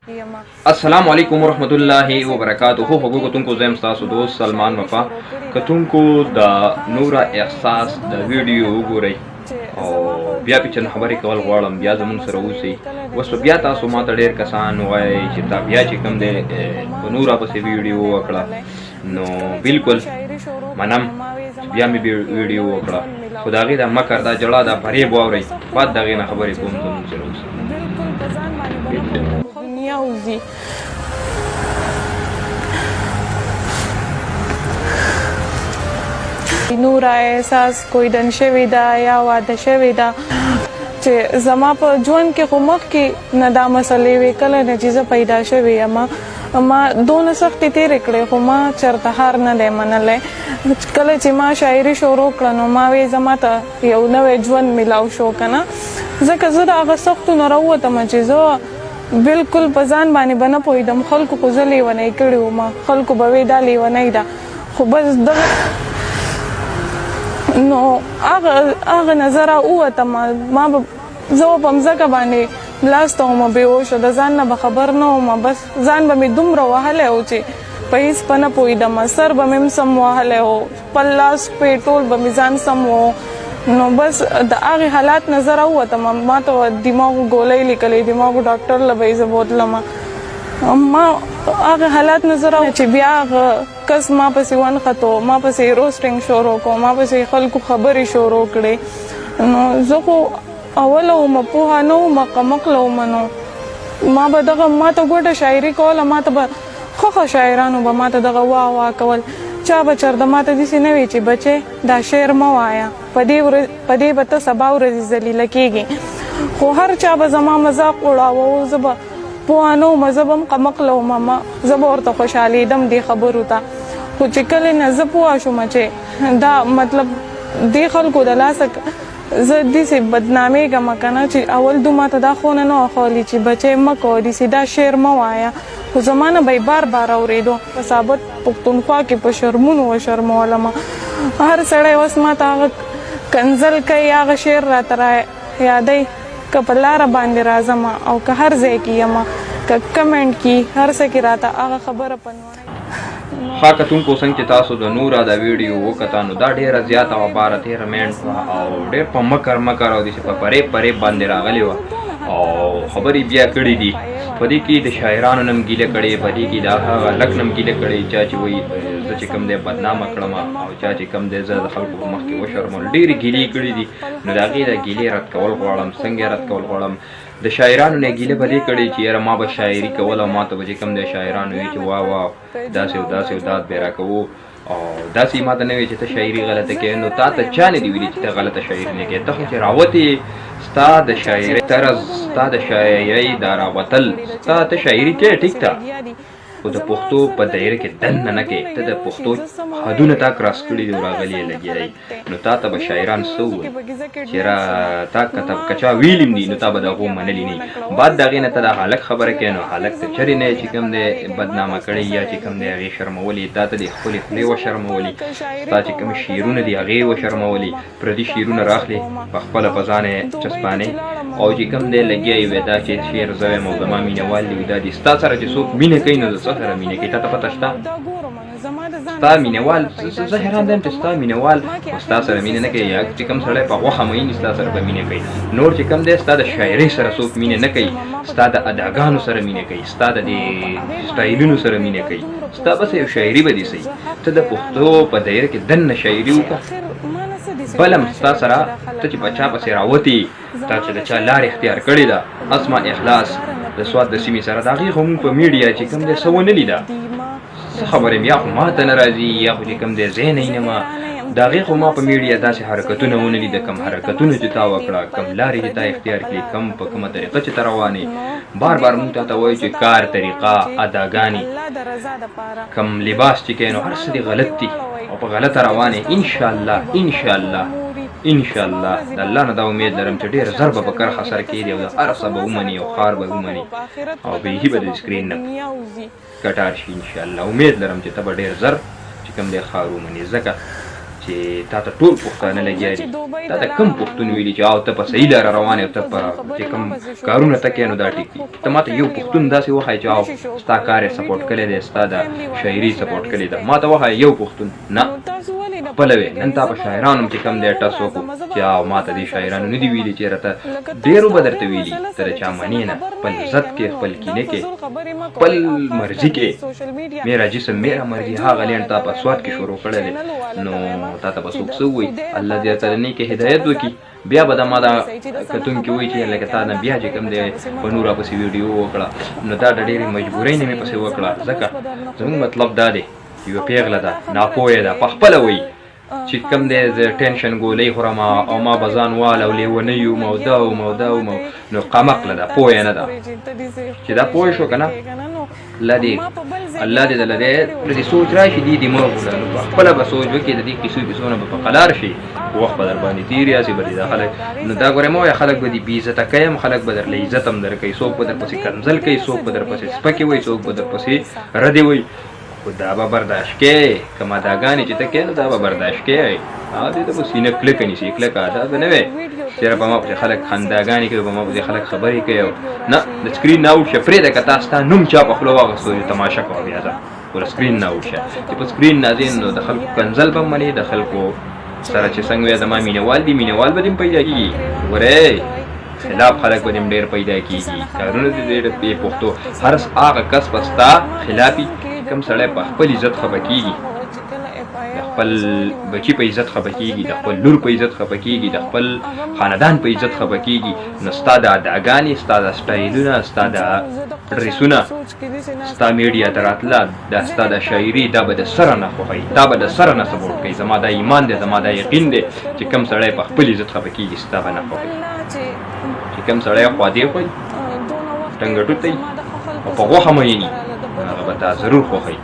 अस्सलाम वालेकुम रहमतुल्लाहि व बरकातुहू। होगो कतुनको ज़ैम तासु दोस्त सलमान वफा कतुनको द नूरा एहसास द वीडियो वګورئ او بیا پیچن خبرې کول غواړم بیا زموږ سره اوسئ. اوس په بیا تاسو ماته ډېر کسان وایي چې تا بیا چې کوم دی په نوره پسې ویډیو وکړه، نو بالکل منم بیا مې ویډیو وکړه، خو د هغې دا مکر دا جړه دا فریب واورئ، بعد د هغې نه خبرې کوم زموږ سره اوسئ. دنیا وزي نور احساس کوئی دن شوی دا یا واده شوی دا چې زما په ژوند کې خو مخکې نه دا مسلې وې، کله نه چې زه پیدا شوې یم ما دونه سختې تېرې کړې، خو ما چېرته هار نه دی منلی. کله چې ما شاعري شروع کړه نو ما وی زما ته یو نوی ژوند میلاو شو که نه، ځکه زه د هغه سختو نه راووتم چې زه بالکل په ځان باندې به نه پوهېدم. خلکو خو زه لیونی کړې وم، خلکو به وی دا لیونی ده، خو بس دغه نو هغه نظر راووتم. ما به زه په مځکه باندې لاسته وم بېهوشه، د ځان نه به خبر نه وم، بس ځان به مې دومره وهلی و چې په هېڅ په نه پوهېدم. سر به مې هم سم وهلی و، خپل لاس پې ټول به مې ځان سم و، نو بس د هغې حالات نه زه راووتم. ما ته دماغو ګولۍ لیکلې، دماغو ډاکټر له به یې زه بوتلم. ما هغه حالات نه زه چې بیا هغه کس ما پسې ونښتو، ما پسې روسټینګ شروع کړو، ما پسې خلکو خبرې شروع کړې. نو زه خو اوله وم پوهه نه وم، قمقله وم، نو ما به دغه ما ته ګوډه شاعري کوله، ما ته به ښه شاعرانو به ما ته دغه واه واه کول. چا به چېرته ما ته داسې نه وي چې بچې دا شعر مه وایه، په دې به ته سبا ورځې ذلیله کېږي. خو هر چا به زما مذاق وړاوه، زه به پوه نه وم، زه به هم قمقله وم، زه به ورته خوشحالېدم دې خبرو ته. خو چې کله نه زه پوه شوم چې دا مطلب دې خلکو د لاسه زه داسې بدنامېږم که نه، چې اول دو ما ته دا خونه نه وښولي چې بچی مه کوه داسې دا شعر مه وایه، خو زما نه به یې بار بار اورېدو. په ثابت پښتونخوا کې په شرمونو وشرمولم. هر سړی اوس ما ته هغه کنځل کوي، هغه شعر راته را یادوي، که په لاره باندې راځم او که هر ځای کې یم، که کمنټ کې هر څه کې راته هغه خبره پنوړی. ښه کتونکو څنګه چې تاسو د نوره دا ویډیو وکته، نو دا ډېره زیاته وه، 12-13 منټ وه او ډېر په مکر او داسې په فریب باندې راغلې وه او خبرې بیا کړې دي. په دې کې د شاعرانو نه هم ګیله کړې، په دې کې د هغه هلک نه هم ګیله کړې چا چې وایي زه چې کوم دی بدنامه کړم، او چا چې کوم دی زه د خلکو په مخ کې وشرمول. ډېرې ګیلې کړې دي، نو د هغې د ګیلې رد کول غواړم. څنګه رد کول غواړم؟ د شاعرانو نه ګیله به دې کړې چې یاره ما به شاعري کول او ما ته به چې کوم دی شاعرانو وي چې واه واه داسې او داسې او داد به را کوو او داسې ما ته نه وي چې ته شاعري غلطه کوې. نو تا ته چا نه دي ویلي چې ته غلطه شاعري نه کوې؟ ته خو چې راوتې ستا د شاعرۍ طرز، ستا د شاعرۍ دا راوتل، ستا ته شاعري کوې ټیک ته، خو د پښتو په دایره کې دننه نه کوې. ته د پښتو حدونه تا کراس کړي دي او راغلي یې لګیا یې، نو تا ته به شاعران څه ووایي چې تا که چا ویلي دي نو تا به د هغو منلي نه. بعد د هغې نه ته د هلک خبره کوې، نو هلک ته چرې نه چې کوم دی بدنامه کړی یا چې کوم دی هغې شرمولي، تا ته د خپلې خولې وشرمولي، ستا چې کوم شعرونه دي هغې وشرمولي، پردي شعرونه راخلې په خپله په ځان یې چسپانې او چې کوم دی لګیا یې وی دا چې شعر زه یم او زما مینهوال دي دا دي. ستا سره چې څوک مینه کوي نو د څه سره مینه کوي؟ تا ته پته شته؟ ستا مینهوال زه حیران یم چې ستا مینهوال خو ستا سره مینه نه کوي، یا چې کوم سړی په غوښه مین ستا سره به مینه کوي. نور چې کوم دی ستا د شاعرۍ سره څوک مینه نه کوي، ستا د اداګانو سره مینه کوي، ستا د دې سټایلونو سره مینه کوي، ستا بس یو شاعري به دې صحیح. ته د پښتو په دایره کې دننه شاعري وکړه، بله هم ستا سره ته چې په چا پسې راوتې، تا چې د چا لارې اختیار کړې ده، اسما اخلاص د سوات د سیمې سره د هغې خو مونږ په میډیا چې کوم دی څه ونه لیده، څه خبرې یا خو ما ته نه راځي یا خو چې کوم دی ځای نه ینمه، د هغې خو ما په میډیا داسې حرکتونه ونه لیده، کم حرکتونه چې تا وکړه، کم لارې چې تا اختیار کړي، کم په کومه طریقه چې ته روانې. بار بار مونږ ته وایو چې کار، طریقه، اداګانې، کم لباس چې کوې نو هر څه دې غلط دي او په غلطه روانې. انشاءالله انشاءالله انشاءالله د الله نه دا امید لرم چې ډېر ژر به په کرخه سر کېږدي او د هر څه به ومني او خار به ومني او بیخي به د سکرین نه کټار شي. انشاءالله امید لرم چې ته به ډېر ژر چې کوم دی خار ومني، ځکه چې تا ته ټول پښتانه لګیا دي تا ته کم پښتون ویلي چې او ته په صحیح لاره روان یې او ته په چې کوم کارونه ته کوې نو دا ټیک دي ته ما ته یو پښتون داسې وښایې چې او ستا کار یې سپورټ کړی دی ستا د شاعري سپورټ کړې ده ما ته وښایې یو پښتون نه خپله وې نن تا په شاعرانو چې کوم دی ټس وکړو چې او ما ته دې شاعرانو نه دي ویلي چې راته ډېرو به درته ویلي ته د چا منې نه خپل عزت کې خپل کینې کې خپل مرضي کې میرا جسم میرا مرضي هغه لینډ تا په سوات کې شروع کړی دی نو تا ته به څوک څه ووایي الله دې ته نیکې هدایت وکړي بیا به دا ما دا کتونکي وایي چې لکه تا نه بیا چې کوم دی په نور راپسې ویډیو وکړه نو دا د ډېرې مجبورۍ نه مې پسې وکړه ځکه زموږ مطلب دا دی یوه پیغله ده ناپوهه ده په خپله وایي چې کوم دی زه ټینشن ګولۍ خورم او ما به ځان وال او لیونی یم او دا وم او دا وم نو قمقله ده پوهه نه ده چې دا پوه شو که نه الله دې دله دې سوچ راشي دې دماغ نو په خپله به سوچ وکړي د دې کیسو کیسونه به په قلار شي وخت به در باندې تېر یاسې به دې دا خلک نو دا ګورې مه وایه خلک به دې بې عزته کوي هم خلک به درله عزت هم درکوي څوک به در پسې کنځل کوي څوک به در پسې سپکې وایي څوک به در پسې ردې وایي خو دا به برداشت کې که ماداګانې چې ته کوې نو دا به برداشت کې دې ته به سینه کلکه نیسي کلکه دا به نه وی چېرې په ما پسې خلک خنداګانې کوي په ما پسې خلک خبرې کوي نه د سکرین نه اوټ شه پرېږده که تا ستا نوم چا په خوله واخیستو تماشه کوه بیا ځه خو له سکرین نه اوټ شه چې په سکرین نه ځې نو د خلکو کنځل به منې د خلکو سره چې څنګه وایه زما مینهوال دي مینهوال به دې هم پیدا کېږي ګورې خلاف خلک به دې هم ډېر پیدا کېږي کارونه دې ډېر پښتو هر هغه کس به ستا خلافي کوم سړی په خپل عزت خفه کېږي د خپل بچي په عزت خفه کېږي د خپل لور په عزت خفه کېږي د خپل خاندان په عزت خفه کېږي نو ستا د اداګانې ستا د سټایلونه ستا د ډریسونه ستا میډیا ته راتله دا ستا د شاعري دا به د سره نه خوښوي دا به د سره نه سپورټ کوي زما دا ایمان دی زما دا یقین دی چې کوم سړی په خپل عزت خفه کېږي ستا به نه خوښوي چې کوم سړی خوادې خوړي ټنګټو ته او په غوښه میني هغه به تا ضرور خوښوي